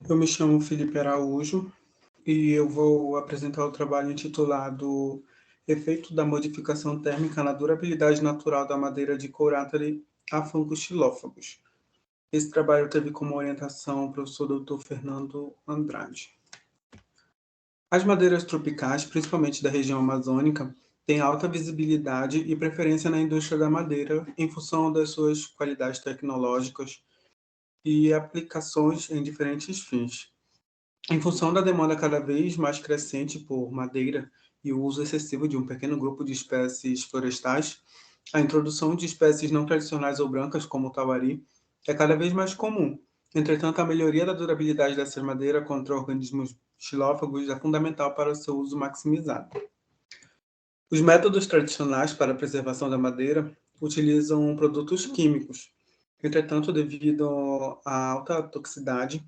Eu me chamo Felipe Araújo e eu vou apresentar o trabalho intitulado Efeito da modificação térmica na durabilidade natural da madeira de courátari a fungos xilófagos. Esse trabalho teve como orientação o professor Dr. Fernando Andrade. As madeiras tropicais, principalmente da região amazônica, têm alta visibilidade e preferência na indústria da madeira em função das suas qualidades tecnológicas e aplicações em diferentes fins. Em função da demanda cada vez mais crescente por madeira e o uso excessivo de um pequeno grupo de espécies florestais, a introdução de espécies não tradicionais ou brancas, como o tauari, é cada vez mais comum. Entretanto, a melhoria da durabilidade dessas madeiras contra organismos xilófagos é fundamental para o seu uso maximizado. Os métodos tradicionais para a preservação da madeira utilizam produtos químicos. Entretanto, devido à alta toxicidade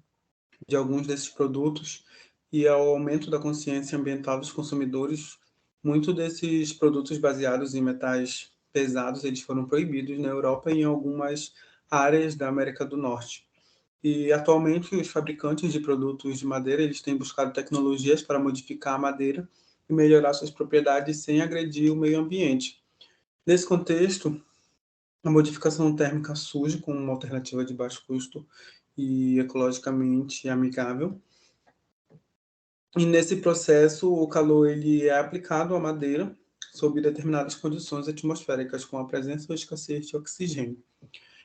de alguns desses produtos e ao aumento da consciência ambiental dos consumidores, muitos desses produtos baseados em metais pesados, eles foram proibidos na Europa e em algumas áreas da América do Norte. E atualmente os fabricantes de produtos de madeira, eles têm buscado tecnologias para modificar a madeira e melhorar suas propriedades sem agredir o meio ambiente. Nesse contexto, a modificação térmica surge como uma alternativa de baixo custo e ecologicamente amigável. E nesse processo, o calor ele é aplicado à madeira sob determinadas condições atmosféricas, com a presença ou escassez de oxigênio.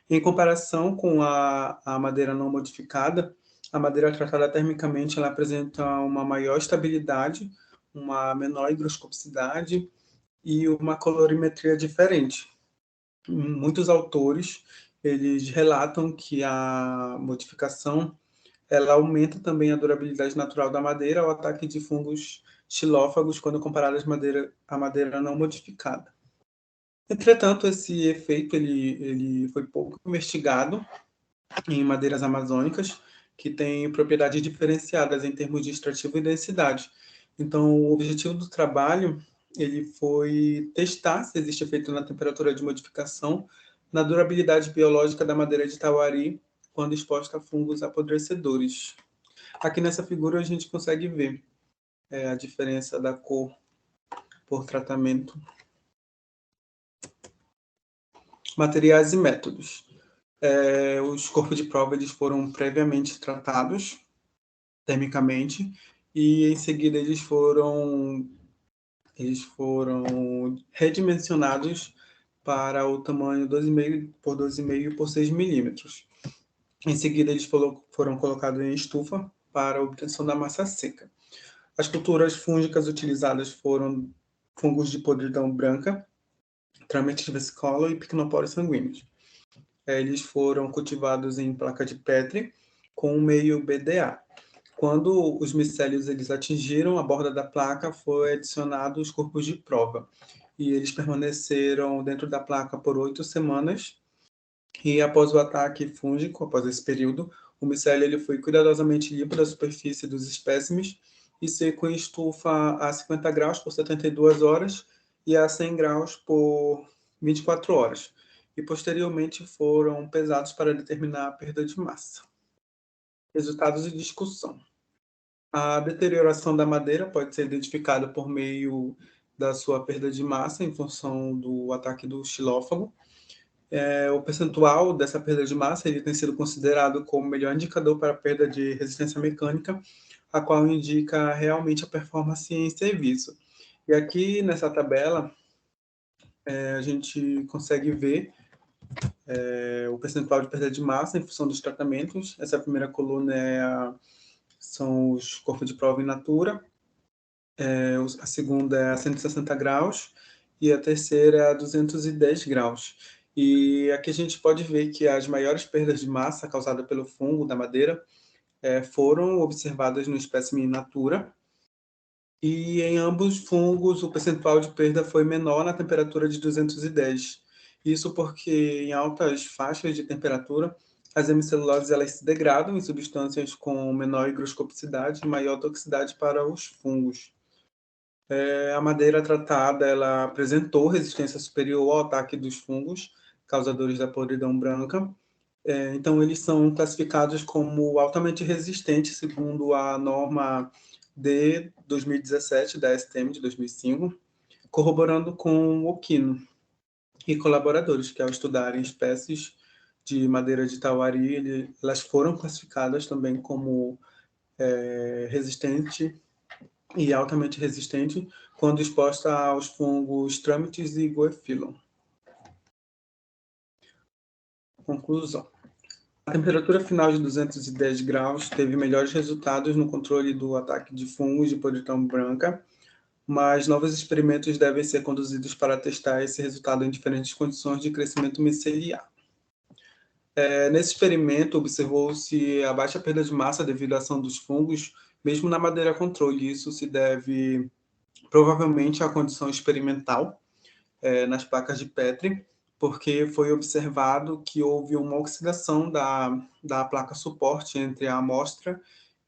Em comparação com a madeira não modificada, a madeira tratada termicamente ela apresenta uma maior estabilidade, uma menor higroscopicidade e uma colorimetria diferente. Muitos autores eles relatam que a modificação ela aumenta também a durabilidade natural da madeira ao ataque de fungos xilófagos quando comparado à madeira não modificada. Entretanto, esse efeito ele foi pouco investigado em madeiras amazônicas, que têm propriedades diferenciadas em termos de extrativo e densidade. Então, o objetivo do trabalho ele foi testar se existe efeito na temperatura de modificação na durabilidade biológica da madeira de tauari quando exposta a fungos apodrecedores. Aqui nessa figura a gente consegue ver a diferença da cor por tratamento. Materiais e métodos. Os corpos de prova eles foram previamente tratados termicamente e em seguida eles foram redimensionados para o tamanho 12,5 por 12,5 por 6 milímetros. Em seguida, eles foram colocados em estufa para a obtenção da massa seca. As culturas fúngicas utilizadas foram fungos de podridão branca, Trametes versicolor e Pycnosporos sanguíneos. Eles foram cultivados em placa de Petri com o meio BDA. Quando os micélios eles atingiram a borda da placa, foi adicionado os corpos de prova. E eles permaneceram dentro da placa por 8 semanas. E após o ataque fúngico, após esse período, o micélio ele foi cuidadosamente limpo da superfície dos espécimes e seco em estufa a 50 graus por 72 horas e a 100 graus por 24 horas. E posteriormente foram pesados para determinar a perda de massa. Resultados de discussão. A deterioração da madeira pode ser identificada por meio da sua perda de massa em função do ataque do xilófago. O percentual dessa perda de massa ele tem sido considerado como o melhor indicador para a perda de resistência mecânica, a qual indica realmente a performance em serviço. E aqui nessa tabela, a gente consegue ver o percentual de perda de massa em função dos tratamentos. Essa primeira coluna são os corpos de prova in natura, a segunda é a 160 graus e a terceira é a 210 graus. E aqui a gente pode ver que as maiores perdas de massa causadas pelo fungo da madeira foram observadas no espécime in natura, e em ambos fungos o percentual de perda foi menor na temperatura de 210. Isso porque em altas faixas de temperatura as hemiceluloses elas se degradam em substâncias com menor higroscopicidade e maior toxicidade para os fungos. A madeira tratada ela apresentou resistência superior ao ataque dos fungos causadores da podridão branca, Então, eles são classificados como altamente resistentes, segundo a norma de 2017, da STM de 2005, corroborando com o quino e colaboradores, que ao estudarem espécies de madeira de tauari, elas foram classificadas também como resistente e altamente resistente quando exposta aos fungos Trametes e Goephyllum. Conclusão. A temperatura final de 210 graus teve melhores resultados no controle do ataque de fungos de podridão branca, mas novos experimentos devem ser conduzidos para testar esse resultado em diferentes condições de crescimento miceliar. Nesse experimento, observou-se a baixa perda de massa devido à ação dos fungos, mesmo na madeira controle. Isso se deve provavelmente à condição experimental nas placas de Petri, porque foi observado que houve uma oxidação da placa suporte entre a amostra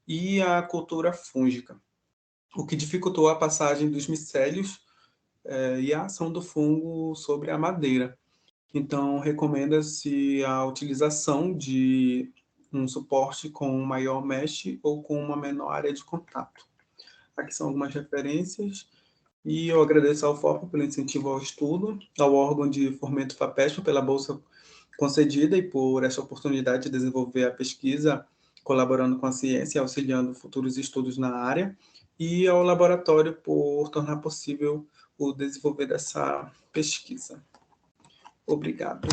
e a cultura fúngica, o que dificultou a passagem dos micélios e a ação do fungo sobre a madeira. Então, recomenda-se a utilização de um suporte com maior mesh ou com uma menor área de contato. Aqui são algumas referências. E eu agradeço ao FOP pelo incentivo ao estudo, ao órgão de fomento FAPESP pela bolsa concedida e por essa oportunidade de desenvolver a pesquisa, colaborando com a ciência e auxiliando futuros estudos na área, e ao laboratório por tornar possível o desenvolver dessa pesquisa. Obrigado.